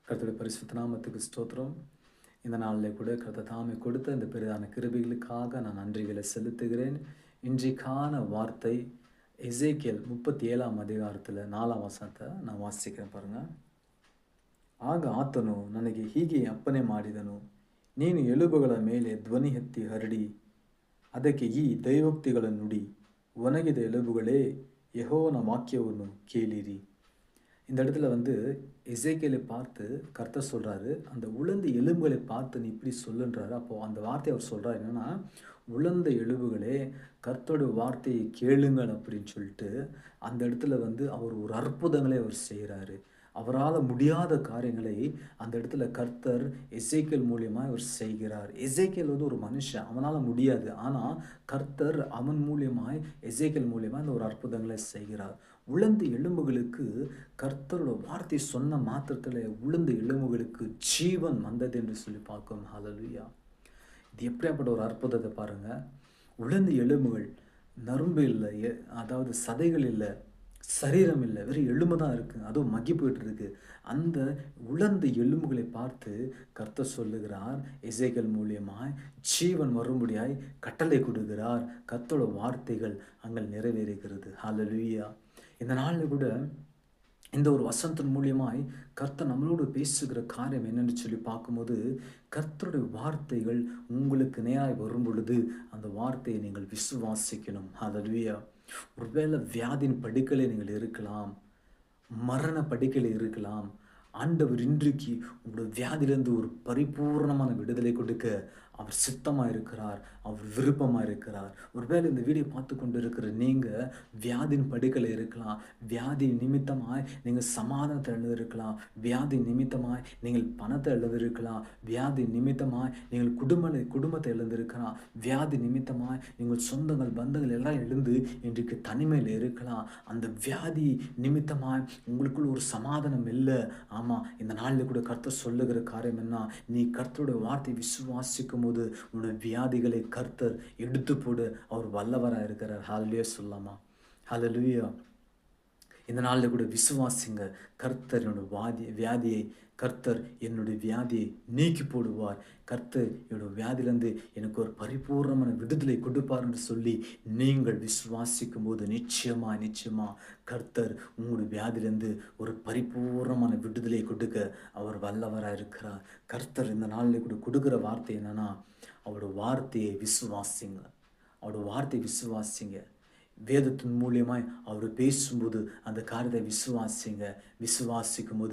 கர்த்தருடைய பரிசுத்த நாமத்துக்கு ஸ்தோத்திரம். இந்த நாளில் கூட கர்த்தர் தாமே கொடுத்த இந்த பெரிதான கிருபைகளுக்காக நான் நன்றிகளை செலுத்துகிறேன். இன்றைக்கான வார்த்தை எசேக்கியேல் 37ஆம் அதிகாரத்தில் 4ஆம் வசனத்தை நான் வாசிக்கிறேன் பாருங்க. ಆಗ ಆತನು ನನಗೆ ಹೀಗೆ ಅಪ್ಪಣೆ ಮಾಡಿದನು, ನೀನು ಎಲುಬುಗಳ ಮೇಲೆ ಧ್ವನಿ ಎತ್ತಿ ಹರಡಿ ಅದಕ್ಕೆ ಈ ದೈವೋಕ್ತಿಗಳನ್ನು ನುಡಿ, ಒಣಗಿದ ಎಲುಬುಗಳೇ ಯೆಹೋವನ ವಾಕ್ಯವನ್ನು ಕೇಳಿರಿ. இந்த இடத்துல எசேக்கியேலை பார்த்து கர்த்தர் சொல்கிறாரு, அந்த உலர்ந்த எலும்புகளை பார்த்து நீ இப்படி சொல்லுன்றாரு. அப்போது அந்த வார்த்தையை அவர் சொல்கிறார் என்னென்னா, உலர்ந்த எலும்புகளே கர்த்தருடைய வார்த்தையை கேளுங்கள் அப்படின்னு சொல்லிட்டு அந்த இடத்துல அவர் ஒரு அற்புதங்களை அவர் செய்கிறாரு. அவரால் முடியாத காரியங்களை அந்த இடத்துல கர்த்தர் எசேக்கியேல் மூலியமாக அவர் செய்கிறார். எசேக்கியேல் ஒரு மனுஷன், அவனால் முடியாது. ஆனால் கர்த்தர் அவன் மூலியமாய் எசேக்கியேல் மூலியமாக அந்த ஒரு அற்புதங்களை செய்கிறார். உலர்ந்த எலும்புகளுக்கு கர்த்தரோட வார்த்தை சொன்ன மாத்திரத்தில் உலர்ந்த எலும்புகளுக்கு ஜீவன் வந்தது என்று சொல்லி பார்க்கும். ஹல்லேலூயா! இது எப்படியாப்பட்ட ஒரு அற்புதத்தை பாருங்கள். உலர்ந்த எலும்புகள், நரம்பு இல்லை, அதாவது சதைகள் இல்லை, சரீரம் இல்லை, வெறும் எலும்பு தான் இருக்குது, அதுவும் மக்கி போயிட்டு இருக்கு. அந்த உலர்ந்த எலும்புகளை பார்த்து கர்த்தர் சொல்லுகிறார், எசேக்கியேல் மூலியமாய் ஜீவன் வரும்படியாய் கட்டளை கொடுக்கிறார். கர்த்தரோட வார்த்தைகள் அங்கே நிறைவேறுகிறது. ஹல்லேலூயா! இந்த நாளில் கூட இந்த ஒரு வசனத்தின் மூலியமாய் கர்த்தர் நம்மளோடு பேசுகிற காரியம் என்னென்னு சொல்லி பார்க்கும்போது, கர்த்தருடைய வார்த்தைகள் உங்களுக்கு நேராய் வரும் பொழுது அந்த வார்த்தையை நீங்கள் விசுவாசிக்கணும். ஹல்லேலூயா! ஒருவேளை வியாதியின் படுக்கையில் நீங்கள் இருக்கலாம், மரண படுக்கையில் இருக்கலாம். ஆண்டவர் இன்றைக்கு உங்களோட வியாதியிலிருந்து ஒரு பரிபூர்ணமான விடுதலை கொடுக்க அவர் சித்தமாக இருக்கிறார், அவர் விருப்பமாக இருக்கிறார். ஒருவேளை இந்த வீடியோ பார்த்து கொண்டு இருக்கிற நீங்கள் வியாதியின் படுக்கையில் இருக்கலாம், வியாதி நிமித்தமாய் நீங்கள் சமாதானத்தை இழந்திருக்கலாம், வியாதி நிமித்தமாய் நீங்கள் பணத்தை இழந்திருக்கலாம், வியாதி நிமித்தமாய் நீங்கள் குடும்பத்தை இழந்திருக்கலாம், வியாதி நிமித்தமாய் நீங்கள் சொந்தங்கள் பந்தங்கள் எல்லாம் இழந்து இன்றைக்கு தனிமையில் இருக்கலாம். அந்த வியாதி நிமித்தமாய் உங்களுக்குள்ள ஒரு சமாதானம் இல்லை. ஆமாம், இந்த நாளில் கூட கர்த்தர் சொல்லுகிற காரியம் என்ன, நீ கர்த்தருடைய வார்த்தை விசுவாசிக்கும் போது உன்னுடைய வியாதிகளை கர்த்தர் எடுத்து போடு, அவர் வல்லவராக இருக்கிறார். ஹல்லேலூயா சொல்லாமா? ஹல்லேலூயா! இந்த நாளில் கூட விசுவாசிங்க, கர்த்தர் என்னோட வியாதியை கர்த்தர் என்னுடைய வியாதியை நீக்கி போடுவார், கர்த்தர் என்னோட வியாதியிலேருந்து எனக்கு ஒரு பரிபூர்ணமான விடுதலை கொடுப்பார் என்று சொல்லி நீங்கள் விசுவாசிக்கும் போது நிச்சயமாக கர்த்தர் உங்களுடைய வியாதியிலேருந்து ஒரு பரிபூர்ணமான விடுதலை கொடுக்க அவர் வல்லவராக இருக்கிறார். கர்த்தர் இந்த நாளில் கூட கொடுக்குற வார்த்தை என்னன்னா, அவரோட வார்த்தையை விசுவாசிங்க, அவரோட வார்த்தையை விசுவாசிங்க. வேதத்தின் மூலியமாய் அவர் பேசும்போது அந்த காரியத்தை விசுவாசிக்கும் போது